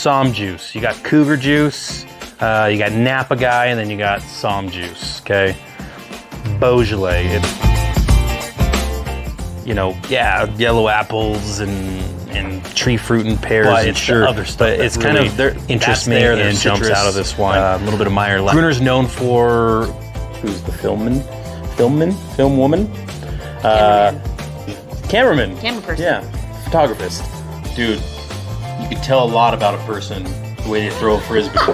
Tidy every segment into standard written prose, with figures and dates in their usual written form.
Somm juice. You got Cougar juice, you got Napa Guy, and then you got Somm juice, okay? Beaujolais, it's, you know, yeah, yellow apples and tree fruit and pears and sure, other stuff. But it's kind of interests me and jumps out of this wine. A little bit of Meyer. Gruner's known for, who's the film woman? Cameraman. Camera person. Yeah, photographist. Dude, you could tell a lot about a person the way they throw a frisbee. My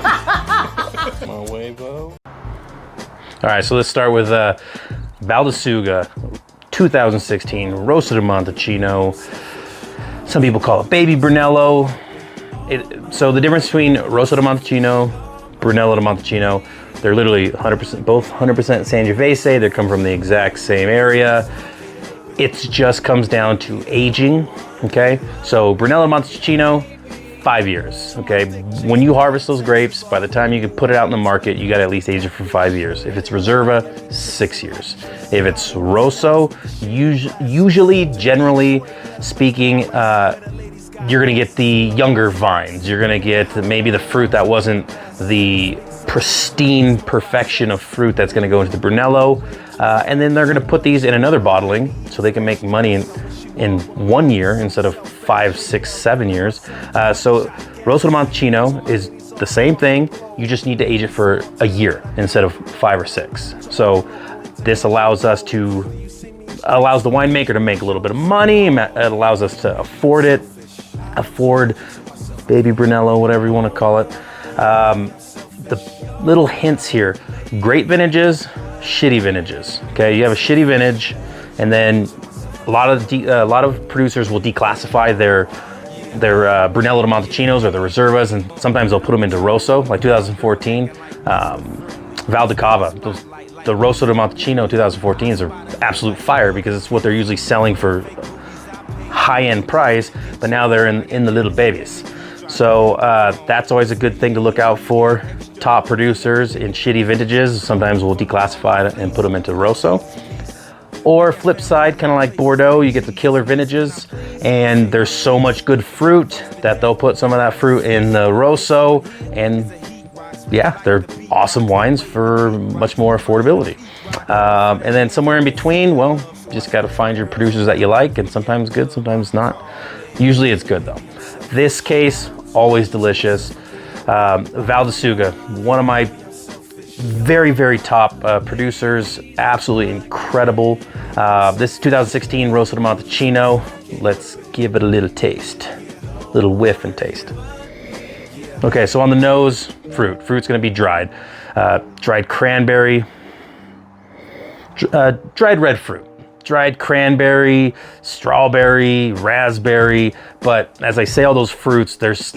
huevo. All right, so let's start with Valdasuga 2016 Rosso di Montalcino. Some people call it Baby Brunello. So the difference between Rosso di Montalcino, Brunello di Montalcino, they're literally 100%, both 100% Sangiovese. They come from the exact same area. It just comes down to aging, okay? So Brunello di Montalcino, 5 years, okay? When you harvest those grapes, by the time you can put it out in the market, you gotta at least age it for 5 years. If it's Reserva, 6 years. If it's Rosso, usually, generally speaking, you're gonna get the younger vines. You're gonna get maybe the fruit that wasn't the pristine perfection of fruit that's gonna go into the Brunello. And then they're gonna put these in another bottling so they can make money in 1 year instead of 5, 6, 7 years. So Rosso di Montalcino is the same thing. You just need to age it for a year instead of 5 or 6. So this allows the winemaker to make a little bit of money. It allows us to afford Baby Brunello, whatever you want to call it. The little hints here: great vintages, shitty vintages. Okay, you have a shitty vintage, and then a lot of producers will declassify their Brunello di Montalcinos or the Reservas, and sometimes they'll put them into Rosso, like 2014. Val di Cava, the Rosso di Montalcino 2014s are absolute fire because it's what they're usually selling for high-end price, but now they're in the little babies. So that's always a good thing to look out for. Top producers in shitty vintages, sometimes we'll declassify it and put them into Rosso. Or flip side, kind of like Bordeaux, you get the killer vintages and there's so much good fruit that they'll put some of that fruit in the Rosso, and yeah, they're awesome wines for much more affordability. And then somewhere in between, well, just got to find your producers that you like, and sometimes good, sometimes not. Usually it's good though. This case, always delicious. Valdasuga, one of my very, very top producers, absolutely incredible. This is 2016 Rosso di Montalcino. Let's give it a little taste, little whiff and taste. Okay, so on the nose, fruit's gonna be dried. Dried cranberry, dried red fruit. Dried cranberry, strawberry, raspberry, but as I say all those fruits, there's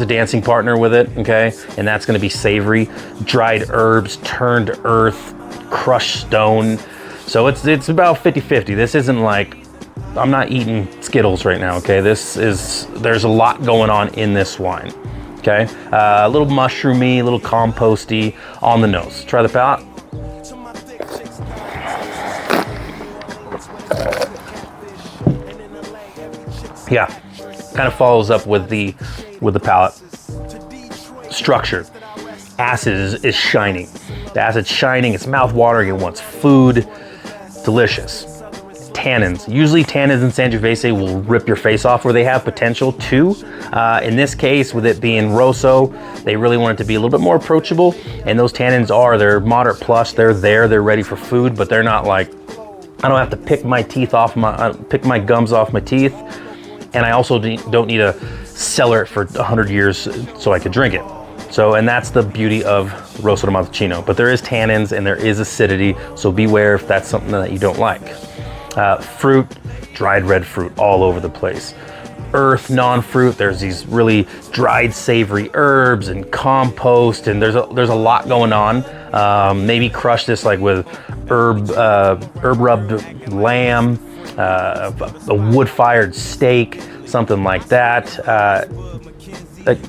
a dancing partner with it, okay? And that's gonna be savory. Dried herbs, turned earth, crushed stone. So it's about 50-50. This isn't like, I'm not eating Skittles right now, okay? There's a lot going on in this wine, okay? A little mushroomy, a little composty on the nose. Try the palate. Yeah, kind of follows up with the palate. Structure. Acid is shining. The acid's shining, it's mouth-watering, it wants food. Delicious. Tannins. Usually tannins in Sangiovese will rip your face off, where they have potential too. In this case, with it being Rosso, they really want it to be a little bit more approachable, and those tannins they're moderate plus, they're ready for food, but they're not like, I don't have to pick my gums off my teeth. And I also don't need to cellar it for 100 years so I could drink it. So, and that's the beauty of Rosso di Montalcino. But there is tannins and there is acidity, so beware if that's something that you don't like. Fruit, dried red fruit all over the place. Earth, non-fruit, there's these really dried savory herbs and compost, and there's a lot going on. Maybe crush this like with herb rubbed lamb, a wood-fired steak, something like that.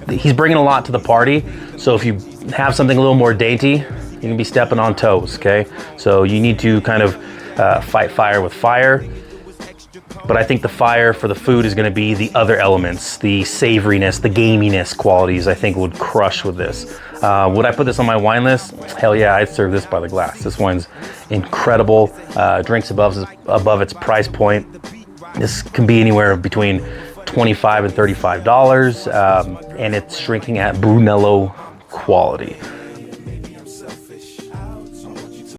He's bringing a lot to the party, so if you have something a little more dainty, you can be stepping on toes, okay? So you need to kind of fight fire with fire. but I think the fire for the food is gonna be the other elements, the savoriness, the gaminess qualities I think would crush with this. Would I put this on my wine list? Hell yeah, I'd serve this by the glass. This wine's incredible, drinks above its price point. This can be anywhere between $25 and $35, and it's drinking at Brunello quality.